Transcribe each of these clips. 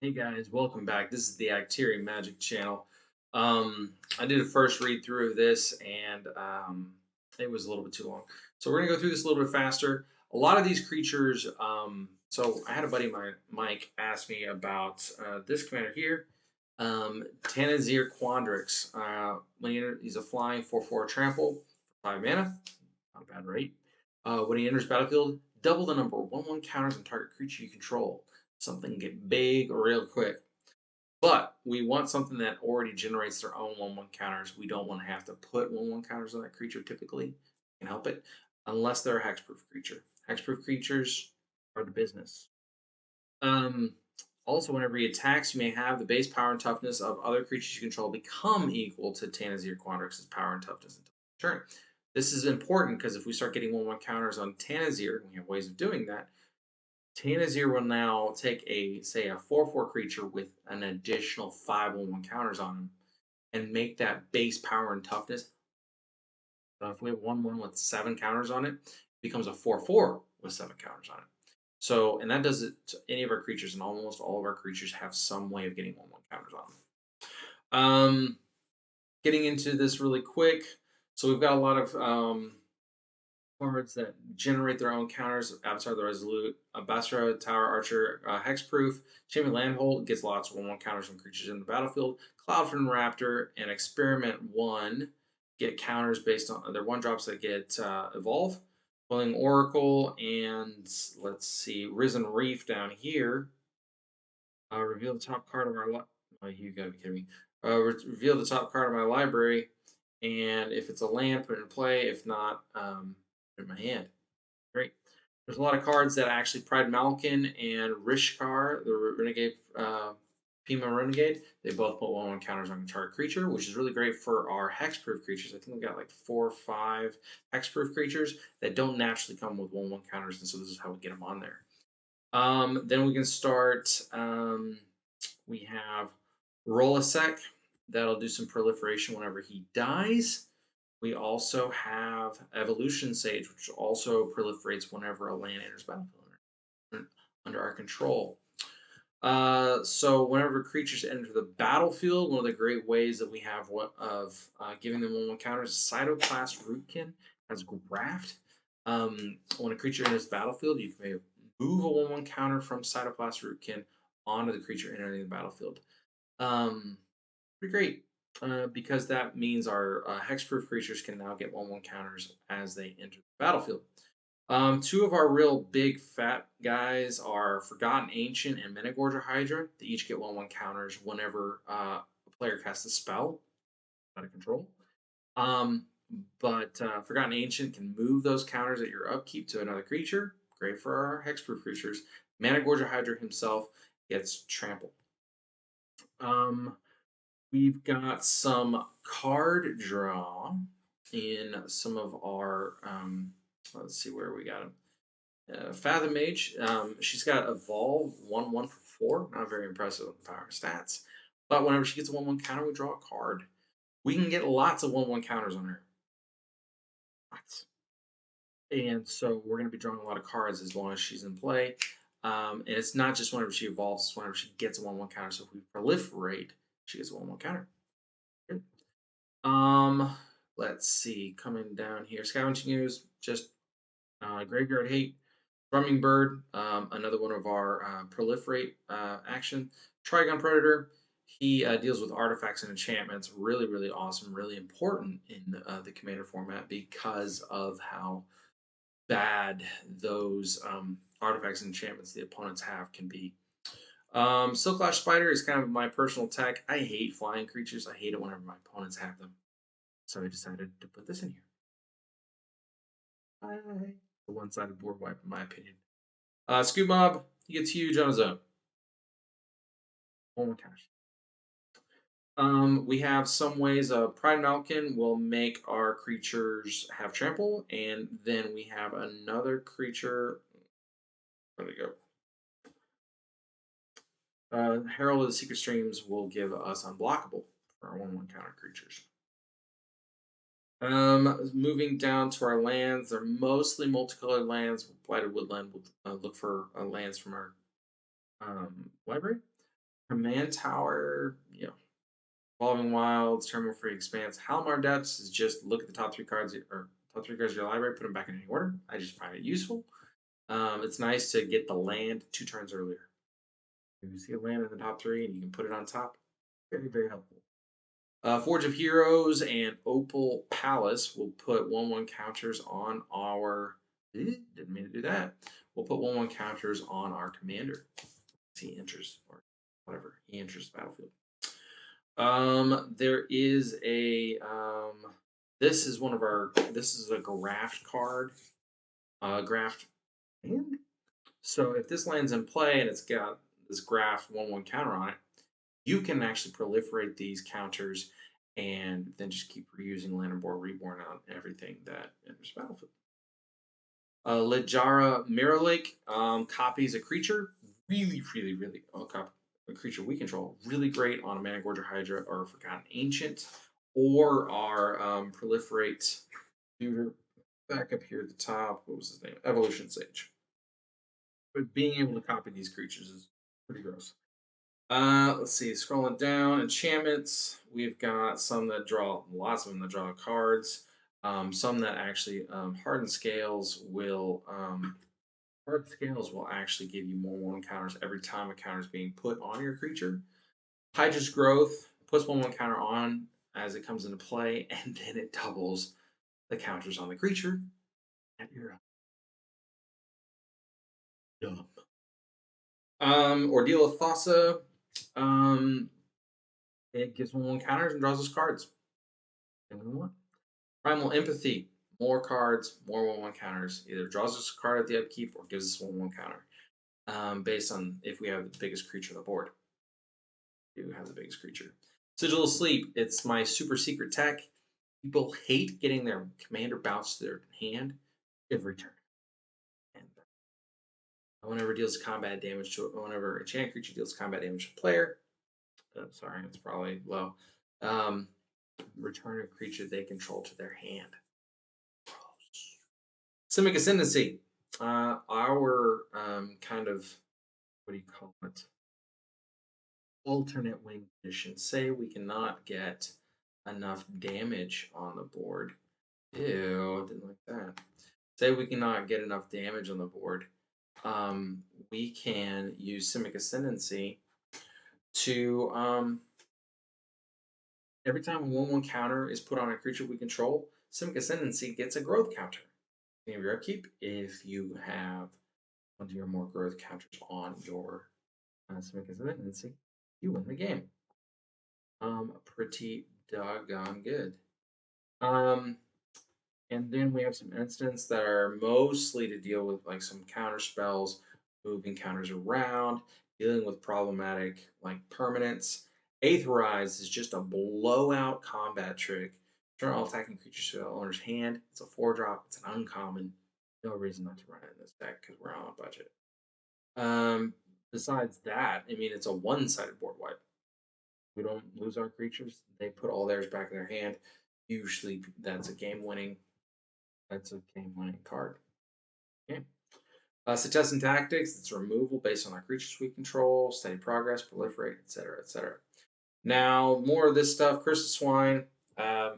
Hey guys, welcome back. This is the Acteria Magic channel. I did a first read through of this and it was a little bit too long. So we're gonna go through this a little bit faster. A lot of these creatures, so I had a buddy of mine, Mike, ask me about this commander here, Tanazir Quandrix. He's a flying 4/4 trample, 5 mana, not a bad rate. When he enters battlefield, double the number 1/1 counters on target creature you control. Something get big real quick. But we want something that already generates their own 1/1 counters. We don't want to have to put 1/1 counters on that creature typically. Can help it. Unless they're a hexproof creature. Hexproof creatures are the business. Um, Also, whenever he attacks, you may have the base power and toughness of other creatures you control become equal to Tanazir Quandrix's power and toughness until turn. This is important because if we start getting 1/1 counters on Tanazir, and we have ways of doing that, Tanazir will now take say a 4/4 creature with an additional 5/1 counters on him and make that base power and toughness. If we have 1/1 with 7 counters on it, it becomes a 4/4 with 7 counters on it. So, and that does it to any of our creatures, and almost all of our creatures have some way of getting 1/1 counters on them. Getting into this really quick. So we've got a lot of cards that generate their own counters. Avatar the Resolute, Basra, Tower Archer, Hexproof, Champion Landhold gets lots of 1/1 counters from creatures in the battlefield. Cloudfin Raptor and Experiment 1 get counters based on their 1 drops that get Evolve. Welling Oracle and let's see, Risen Reef down here. Reveal the top card of our oh, you gotta be kidding me. Reveal the top card of my library, and if it's a land, put it in play. If not, put it in my hand. Great. There's a lot of cards that actually Pride Malkin and Rishkar, the Renegade, Pima Renegade, they both put 1/1 counters on a target creature, which is really great for our hexproof creatures. I think we got like 4 or 5 hexproof creatures that don't naturally come with 1/1 counters, and so this is how we get them on there. Then we can start. We have Rolasek. That'll do some proliferation whenever he dies. We also have Evolution Sage, which also proliferates whenever a land enters battlefield under our control. So whenever creatures enter the battlefield, one of the great ways that we have of giving them 1/1 counters is Cytoclast Rootkin as Graft. When a creature enters the battlefield, you can move a 1/1 counter from Cytoclast Rootkin onto the creature entering the battlefield. Pretty great. Because that means our hexproof creatures can now get 1/1 counters as they enter the battlefield. 2 of our real big fat guys are Forgotten Ancient and Menagorger Hydra. They each get 1/1 counters whenever a player casts a spell out of control. But Forgotten Ancient can move those counters at your upkeep to another creature. Great for our hexproof creatures. Managorger Hydra himself gets trampled. We've got some card draw in some of our. Let's see where we got them. Fathom Mage. She's got Evolve 1/1 for 4. Not very impressive with the power stats. But whenever she gets a 1/1 counter, we draw a card. We can get lots of 1/1 counters on her. Lots. And so we're going to be drawing a lot of cards as long as she's in play. And it's not just whenever she evolves, it's whenever she gets a 1/1 counter. So if we proliferate, she gets a 1/1 counter. Good. Let's see. Coming down here, Scavenging Ooze, just Graveyard Hate, Drumming Bird, another one of our proliferate action. Trigon Predator. He deals with artifacts and enchantments. Really, really awesome. Really important in the commander format because of how bad those artifacts and enchantments the opponents have can be. Silklash Spider is kind of my personal tech. I hate flying creatures. I hate it whenever my opponents have them. So I decided to put this in here. Bye. A one-sided board wipe, in my opinion. Scoop Mob, he gets huge on his own. Oh my gosh. We have some ways Pride Malkin will make our creatures have trample, and then we have another creature. Where'd it go? Herald of the Secret Streams will give us unblockable for our 1/1 counter creatures. Moving down to our lands, they're mostly multicolored lands. Blighted Woodland will look for lands from our library. Command Tower, Evolving Wilds, Terminal Free Expanse. Halimar Depths is just look at the top 3 cards or top 3 cards of your library, put them back in any order. I just find it useful. It's nice to get the land 2 turns earlier. If you see a land in the top 3 and you can put it on top, very, very helpful. Forge of Heroes and Opal Palace will put 1/1 counters on our. Didn't mean to do that. We'll put 1/1 counters on our commander. He enters, or whatever, he enters the battlefield. There is a. This is one of our. This is a graft card. Graft land. So if this lands in play and it's got this graft 1/1 counter on it, you can actually proliferate these counters and then just keep reusing Land and Board Reborn on everything that enters the battlefield. Lejara Mirror Lake copies a creature. Really, really, really. A creature we control. Really great on a Managorger Hydra or Forgotten Ancient. Or our Proliferate Tutor. Back up here at the top. What was his name? Evolution Sage. But being able to copy these creatures is pretty gross. Let's see, scrolling down, enchantments. We've got some that draw, lots of them that draw cards. Some that actually hardened scales will actually give you more 1/1 counters every time a counter is being put on your creature. Hydra's Growth puts 1/1 counter on as it comes into play, and then it doubles the counters on the creature at your dump. Ordeal of Thassa. It gives 1/1 counters and draws us cards. And we want Primal Empathy. More cards, more 1/1 counters. Either draws us a card at the upkeep or gives us 1/1 counter. Based on if we have the biggest creature on the board. We do have the biggest creature. Sigil of Sleep. It's my super secret tech. People hate getting their commander bounced to their hand every turn. And whenever enchanted creature deals combat damage to a player, sorry, it's probably low. Return a creature they control to their hand. Simic Ascendancy. Our kind of, what do you call it? Alternate wing condition. Say we cannot get enough damage on the board. Ew, didn't like that. Say we cannot get enough damage on the board. We can use Simic Ascendancy to every time a 1/1 counter is put on a creature we control, Simic Ascendancy gets a growth counter. Name your upkeep. If you have 20 or more growth counters on your Simic Ascendancy, you win the game. Pretty doggone good. And then we have some instants that are mostly to deal with like some counter spells, moving counters around, dealing with problematic like permanents. Aetherize is just a blowout combat trick. Turn all attacking creatures to the owner's hand. It's a 4-drop. It's an uncommon. No reason not to run it in this deck because we're on a budget. Besides that, I mean, it's a one-sided board wipe. We don't lose our creatures. They put all theirs back in their hand. Usually that's a game-winning card. Okay. Success and Tactics, it's removal based on our creatures we control, steady progress, proliferate, etc., etc. Now, more of this stuff. Curse of Swine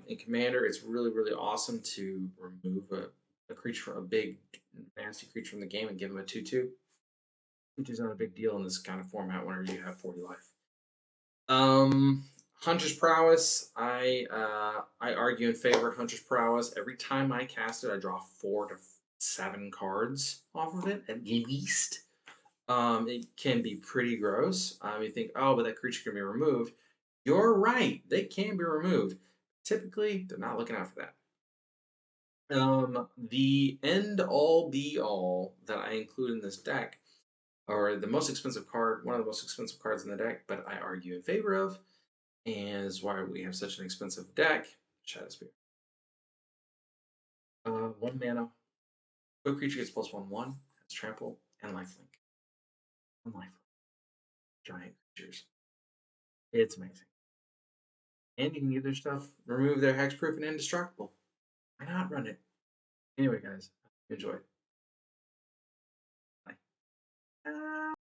in Commander, it's really, really awesome to remove a creature, a big, nasty creature from the game and give them a 2/2. Which is not a big deal in this kind of format whenever you have 40 life. Hunter's Prowess. I argue in favor of Hunter's Prowess. Every time I cast it, I draw 4 to 7 cards off of it at least. It can be pretty gross. You think, oh, but that creature can be removed. You're right. They can be removed. Typically, they're not looking out for that. The end all be all that I include in this deck, or the most expensive card, one of the most expensive cards in the deck, but I argue in favor of, and is why we have such an expensive deck, Shadowspear. 1 mana. No creature gets +1/1, has trample, and lifelink. 1 lifelink. Giant creatures. It's amazing. And you can give their stuff, remove their hexproof and indestructible. Why not run it? Anyway, guys, enjoy. Bye.